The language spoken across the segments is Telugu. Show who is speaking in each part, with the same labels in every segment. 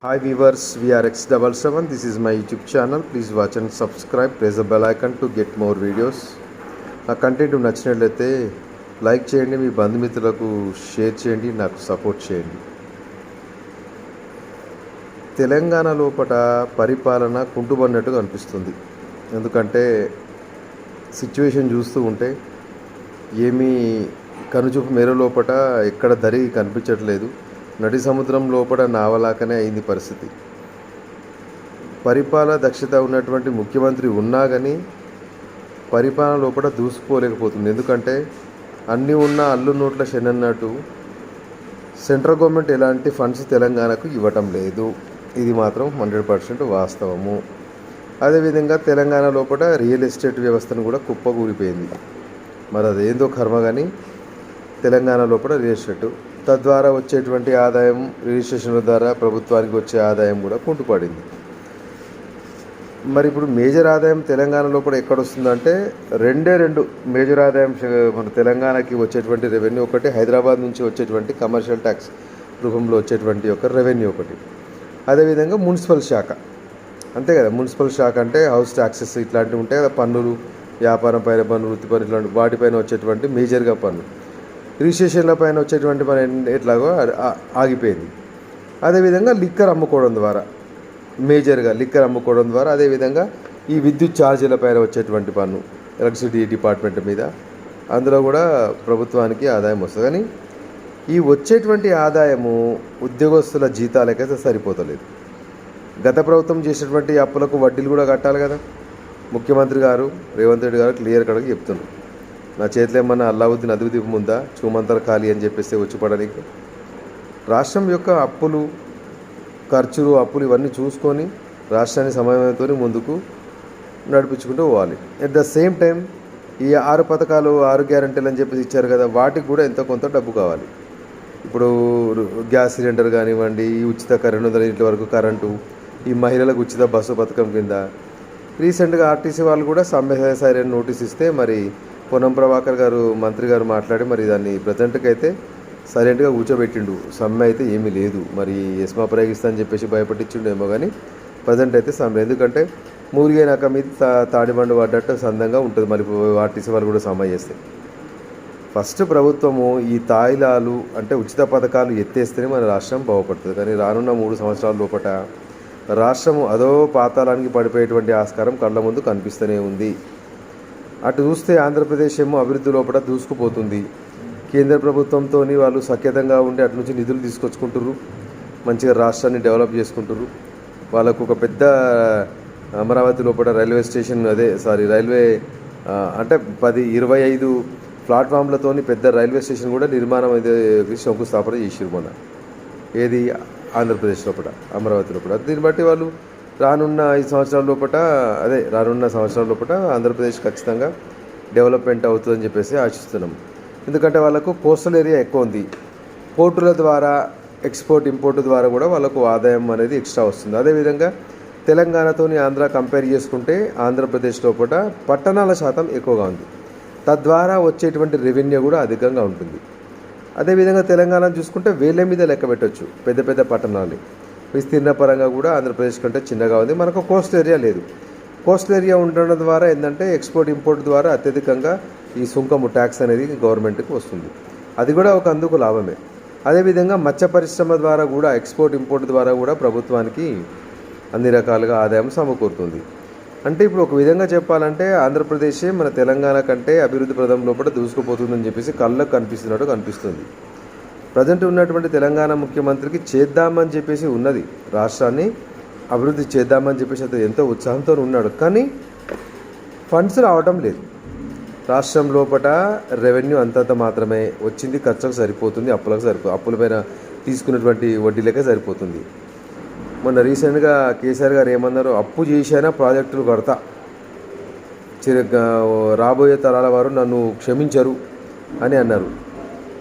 Speaker 1: Hi viewers, we are X77. This is my YouTube channel. Please watch and subscribe. Press the bell icon to get more videos. నా కంటెంట్ నచ్చినట్లయితే లైక్ చేయండి, మీ బంధుమిత్రులకు షేర్ చేయండి, నాకు సపోర్ట్ చేయండి. తెలంగాణ లోపల పరిపాలన కుంటుబడినట్టుగా అనిపిస్తుంది. ఎందుకంటే సిచ్యువేషన్ చూస్తూ ఉంటే ఏమీ కనుచూపు మేర లోపల ఎక్కడ దరి కనిపించట్లేదు. నడి సముద్రం లోపల నావలాకనే అయింది పరిస్థితి. పరిపాలన దక్షత ఉన్నటువంటి ముఖ్యమంత్రి ఉన్నా కానీ పరిపాలన లోపల దూసుకుపోలేకపోతుంది. ఎందుకంటే అన్నీ ఉన్న అల్లు నోట్ల శనన్నట్టు సెంట్రల్ గవర్నమెంట్ ఎలాంటి ఫండ్స్ తెలంగాణకు ఇవ్వటం లేదు. ఇది మాత్రం 100% వాస్తవము. అదేవిధంగా తెలంగాణ లోపల రియల్ ఎస్టేట్ వ్యవస్థను కూడా కుప్పకూలిపోయింది. మరి అదేందో కర్మ కానీ తెలంగాణ లోపల రియల్ ఎస్టేట్ తద్వారా వచ్చేటువంటి ఆదాయం, రిజిస్ట్రేషన్ల ద్వారా ప్రభుత్వానికి వచ్చే ఆదాయం కూడా కుంటుపడింది. మరి ఇప్పుడు మేజర్ ఆదాయం తెలంగాణ లోపల ఎక్కడొస్తుందంటే రెండు మేజర్ ఆదాయం మన తెలంగాణకి వచ్చేటువంటి రెవెన్యూ ఒకటి, హైదరాబాద్ నుంచి వచ్చేటువంటి కమర్షియల్ ట్యాక్స్ రూపంలో వచ్చేటువంటి ఒక రెవెన్యూ ఒకటి, అదేవిధంగా మున్సిపల్ శాఖ. అంతే కదా, మున్సిపల్ శాఖ అంటే హౌస్ ట్యాక్సెస్ ఇట్లాంటివి ఉంటాయి కదా, పన్నులు, వ్యాపారం పైన పన్ను, వృత్తి పన్ను, ఇట్లాంటి వాటిపైన వచ్చేటువంటి మేజర్గా పన్ను. రిజిస్ట్రేషన్ల పైన వచ్చేటువంటి పని ఎట్లాగో ఆగిపోయింది. అదేవిధంగా లిక్కర్ అమ్ముకోవడం ద్వారా, మేజర్గా లిక్కర్ అమ్ముకోవడం ద్వారా, అదేవిధంగా ఈ విద్యుత్ ఛార్జీల పైన వచ్చేటువంటి పన్ను ఎలక్ట్రిసిటీ డిపార్ట్మెంట్ మీద, అందులో కూడా ప్రభుత్వానికి ఆదాయం వస్తుంది. కానీ ఈ వచ్చేటువంటి ఆదాయము ఉద్యోగస్తుల జీతాలకైతే సరిపోతలేదు. గత ప్రభుత్వం చేసేటువంటి అప్పులకు వడ్డీలు కూడా కట్టాలి కదా. ముఖ్యమంత్రి గారు రేవంత్ రెడ్డి గారు క్లియర్ కట్గా చెప్తున్నారు, నా చేతిలో ఏమన్నా అల్లావుద్దీన్ అదుపు ఉందా చూమంతర ఖాళీ అని చెప్పేస్తే వచ్చి పడడానికి. రాష్ట్రం యొక్క అప్పులు, ఖర్చులు, అప్పులు ఇవన్నీ చూసుకొని రాష్ట్రాన్ని సమన్వయంతో ముందుకు నడిపించుకుంటూ పోవాలి. ఎట్ ద సేమ్ టైం ఈ 6 పథకాలు 6 గ్యారంటీలు అని చెప్పేసి ఇచ్చారు కదా, వాటికి కూడా ఎంతో కొంత డబ్బు కావాలి. ఇప్పుడు గ్యాస్ సిలిండర్ కానివ్వండి, ఈ ఉచిత 200 యూనిట్ల వరకు కరెంటు, ఈ మహిళలకు ఉచిత బస్సు పథకం కింద రీసెంట్గా ఆర్టీసీ వాళ్ళు కూడా సమ్మె సైరన్ నోటీస్ ఇస్తే మరి పొన్నం ప్రభాకర్ గారు మంత్రి గారు మాట్లాడి మరి దాన్ని ప్రజెంట్కి అయితే సైలెంట్గా కూర్చోబెట్టిండు. సమ్మె అయితే ఏమీ లేదు, మరి ఎస్మా ప్రయోగిస్తా అని చెప్పేసి భయపట్టించిండు ఏమో కానీ ప్రజెంట్ అయితే సమ్మె. ఎందుకంటే మూలిగైనాక మీద తాడిబండు పడ్డట్టు సందంగా ఉంటుంది. మరి ఆర్టీసీ వాళ్ళు కూడా సమ్మె చేస్తాయి. ఫస్ట్ ప్రభుత్వము ఈ తాయిలాలు అంటే ఉచిత పథకాలు ఎత్తేస్తేనే మన రాష్ట్రం బాగుపడుతుంది. కానీ రానున్న 3 సంవత్సరాల లోపల రాష్ట్రము అదో పాతాళానికి పడిపోయేటువంటి ఆస్కారం కళ్ళ ముందు కనిపిస్తూనే ఉంది. అటు చూస్తే ఆంధ్రప్రదేశ్ ఏమో అభివృద్ధి లోపల దూసుకుపోతుంది. కేంద్ర ప్రభుత్వంతో వాళ్ళు సఖ్యతంగా ఉండి అటు నుంచి నిధులు తీసుకొచ్చుకుంటారు, మంచిగా రాష్ట్రాన్ని డెవలప్ చేసుకుంటారు. వాళ్ళకు ఒక పెద్ద అమరావతి లోపల రైల్వే స్టేషన్, రైల్వే అంటే 25 ప్లాట్ఫామ్లతోని పెద్ద రైల్వే స్టేషన్ కూడా నిర్మాణం అయితే శంకుస్థాపన చేసిరు మొన్న. ఏది ఆంధ్రప్రదేశ్ లోపల, అమరావతి లోపల. దీన్ని బట్టి వాళ్ళు రానున్న 5 సంవత్సరాల లోపల ఆంధ్రప్రదేశ్ ఖచ్చితంగా డెవలప్మెంట్ అవుతుందని చెప్పేసి ఆశిస్తున్నాం. ఎందుకంటే వాళ్ళకు కోస్టల్ ఏరియా ఎక్కువ ఉంది. పోర్టుల ద్వారా ఎక్స్పోర్ట్ ఇంపోర్ట్ ద్వారా కూడా వాళ్ళకు ఆదాయం అనేది ఎక్స్ట్రా వస్తుంది. అదేవిధంగా తెలంగాణతోని ఆంధ్ర కంపేర్ చేసుకుంటే ఆంధ్రప్రదేశ్ లోపల పట్టణాల శాతం ఎక్కువగా ఉంది. తద్వారా వచ్చేటువంటి రెవెన్యూ కూడా అధికంగా ఉంటుంది. అదేవిధంగా తెలంగాణ చూసుకుంటే వేలే మీద లెక్క పెట్టవచ్చు పెద్ద పెద్ద పట్టణాలు. విస్తీర్ణ పరంగా కూడా ఆంధ్రప్రదేశ్ కంటే చిన్నగా ఉంది. మనకు కోస్టల్ ఏరియా లేదు. కోస్టల్ ఏరియా ఉండడం ద్వారా ఏంటంటే ఎక్స్పోర్ట్ ఇంపోర్ట్ ద్వారా అత్యధికంగా ఈ సుంకము ట్యాక్స్ అనేది గవర్నమెంట్కి వస్తుంది. అది కూడా ఒక అందుకు లాభమే. అదేవిధంగా మత్స్య పరిశ్రమ ద్వారా కూడా, ఎక్స్పోర్ట్ ఇంపోర్ట్ ద్వారా కూడా ప్రభుత్వానికి అన్ని రకాలుగా ఆదాయం సమకూరుతుంది. అంటే ఇప్పుడు ఒక విధంగా చెప్పాలంటే ఆంధ్రప్రదేశే మన తెలంగాణ కంటే అభివృద్ధి ప్రదంలో లోపల దూసుకుపోతుందని చెప్పేసి కళ్ళకు కనిపిస్తున్నట్టు కనిపిస్తుంది. ప్రజెంట్ ఉన్నటువంటి తెలంగాణ ముఖ్యమంత్రికి చేద్దామని చెప్పేసి ఉన్నది, రాష్ట్రాన్ని అభివృద్ధి చేద్దామని చెప్పేసి అతను ఎంతో ఉత్సాహంతో ఉన్నాడు. కానీ ఫండ్స్ రావటం లేదు. రాష్ట్రం లోపల రెవెన్యూ అంతంత మాత్రమే వచ్చింది, ఖర్చులకు సరిపోతుంది, అప్పులపైన తీసుకున్నటువంటి వడ్డీలకే సరిపోతుంది. మొన్న రీసెంట్గా కేసీఆర్ గారు ఏమన్నారు, అప్పు చేసినా ప్రాజెక్టులు కడతా, రాబోయే తరాల వారు నన్ను క్షమించరు అని అన్నారు.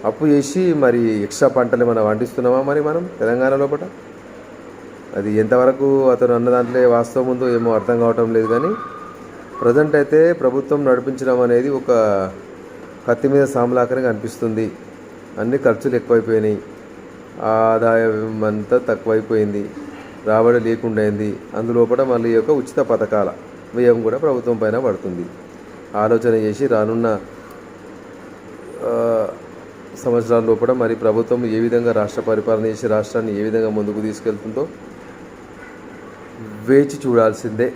Speaker 1: అప్పు చేసి మరి ఎక్స్ట్రా పంటలు మనం పండిస్తున్నామా మరి మనం తెలంగాణ లోపల? అది ఎంతవరకు అతను అన్న దాంట్లో వాస్తవం ఉందో ఏమో అర్థం కావటం లేదు. కానీ ప్రజెంట్ అయితే ప్రభుత్వం నడిపించడం అనేది ఒక కత్తి మీద సామలాకరంగా అనిపిస్తుంది. అన్ని ఖర్చులు ఎక్కువైపోయినాయి, ఆదాయం అంతా తక్కువైపోయింది. రాబడి లేకుండా అయింది. అందులోపల మళ్ళీ యొక్క ఉచిత పథకాల వ్యయం కూడా ప్రభుత్వం పైన పడుతుంది. ఆలోచన చేసి రానున్న సంవత్సరాల లోపల మరి ప్రభుత్వం ఏ విధంగా రాష్ట్ర పరిపాలన చేసి రాష్ట్రాన్ని ఏ విధంగా ముందుకు తీసుకెళ్తుందో వేచి చూడాల్సిందే.